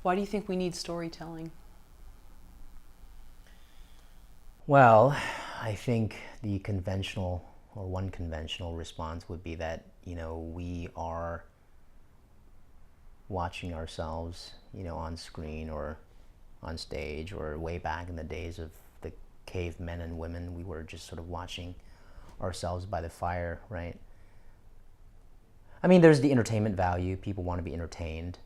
Why do you think we need storytelling? Well, I think the conventional or one conventional response would be that, we are watching ourselves, on screen or on stage, or way back in the days of the cave men and women, we were just sort of watching ourselves by the fire, right? I mean, there's the entertainment value. People want to be entertained.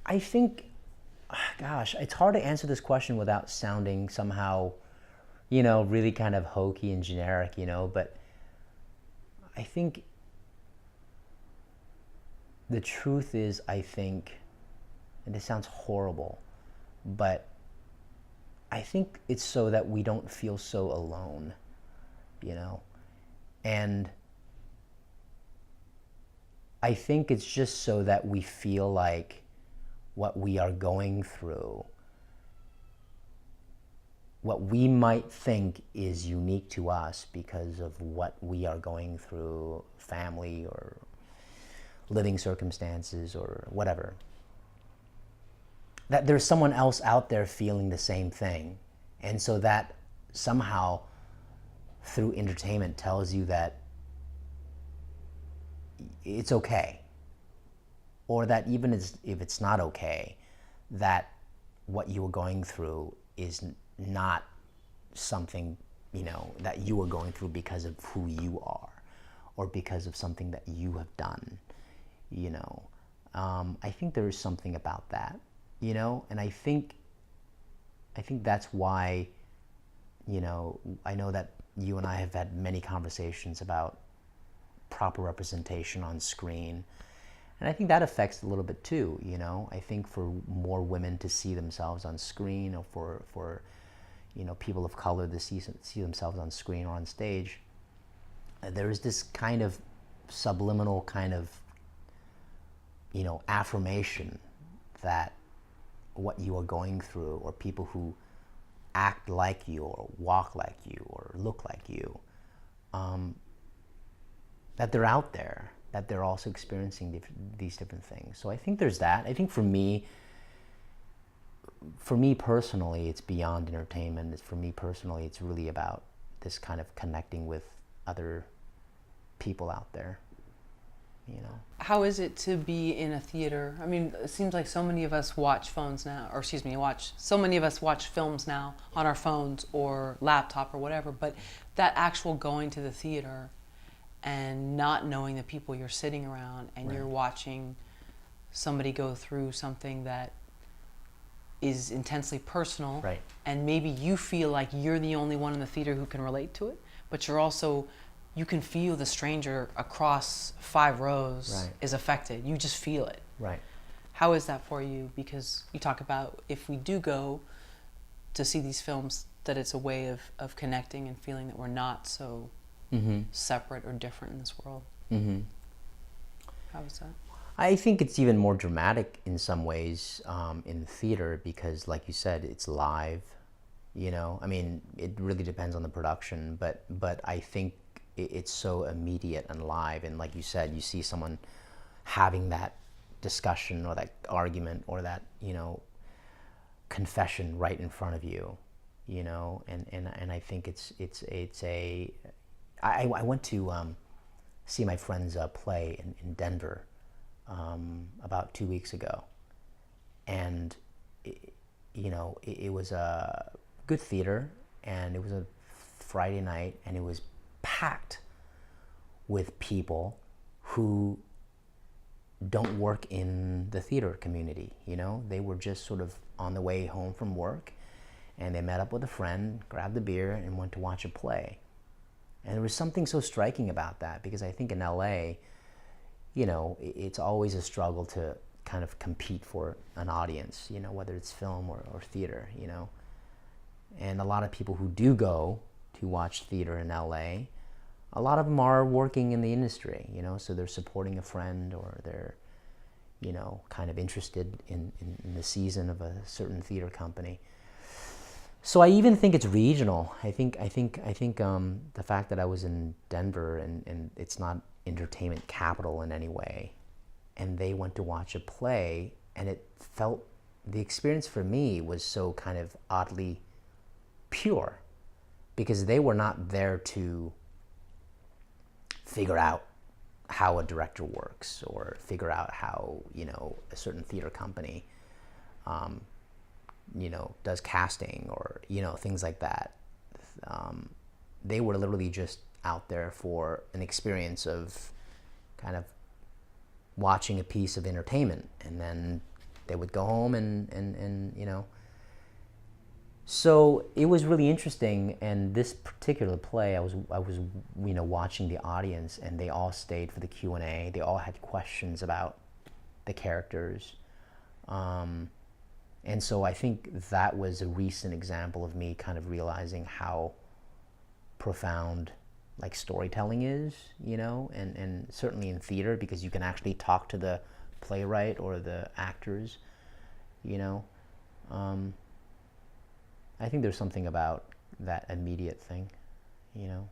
I think, gosh, it's hard to answer this question without sounding somehow, really kind of hokey and generic, but I think the truth is, I think, and this sounds horrible, but I think it's so that we don't feel so alone, you know? And I think it's just so that we feel like what we are going through, what we might think is unique to us because of what we are going through, family or living circumstances or whatever, that there's someone else out there feeling the same thing. And so that somehow through entertainment tells you that it's okay. Or that even if it's not okay, that what you were going through is not something, that you were going through because of who you are or because of something that you have done, I think there is something about that, and I think that's why, I know that you and I have had many conversations about proper representation on screen. And I think that affects a little bit too, I think for more women to see themselves on screen, or for people of color to see themselves on screen or on stage, there is this kind of subliminal kind of, affirmation that what you are going through, or people who act like you or walk like you or look like you, that they're out there, that they're also experiencing these different things. So I think there's that. I think for me personally, it's beyond entertainment. For me personally, it's really about this kind of connecting with other people out there, How is it to be in a theater? I mean, it seems like so many of us watch phones now, or excuse me, so many of us watch films now on our phones or laptop or whatever, but that actual going to the theater and not knowing the people you're sitting around, and Right. you're watching somebody go through something that is intensely personal, Right. and maybe you feel like you're the only one in the theater who can relate to it, but you can feel the stranger across 5 rows Right. is affected. You just feel it. Right. How is that for you? Because you talk about, if we do go to see these films, that it's a way of connecting and feeling that we're not so separate or different in this world. How is that? I think it's even more dramatic in some ways, in theater, because like you said, it's live, I mean, it really depends on the production, but I think it's so immediate and live. And like you said, you see someone having that discussion or that argument or that, confession right in front of you, and I think I went to see my friend's play in Denver about 2 weeks ago, and it was a good theater, and it was a Friday night, and it was packed with people who don't work in the theater community. They were just sort of on the way home from work, and they met up with a friend, grabbed a beer, and went to watch a play. And there was something so striking about that, because I think in LA, it's always a struggle to kind of compete for an audience, whether it's film or theater, And a lot of people who do go to watch theater in LA, a lot of them are working in the industry, so they're supporting a friend, or they're, kind of interested in the season of a certain theater company. So I even think it's regional. I think the fact that I was in Denver, and it's not entertainment capital in any way, and they went to watch a play, and it felt the experience for me was so kind of oddly pure, because they were not there to figure out how a director works or figure out how, you know, a certain theater company, you know, does casting or, you know, things like that. They were literally just out there for an experience of kind of watching a piece of entertainment, and then they would go home and you know. So it was really interesting, and this particular play, I was you know, watching the audience, and they all stayed for the Q&A. They all had questions about the characters, and so I think that was a recent example of me kind of realizing how profound like storytelling is, you know, and certainly in theater, because you can actually talk to the playwright or the actors, you know. I think there's something about that immediate thing, you know.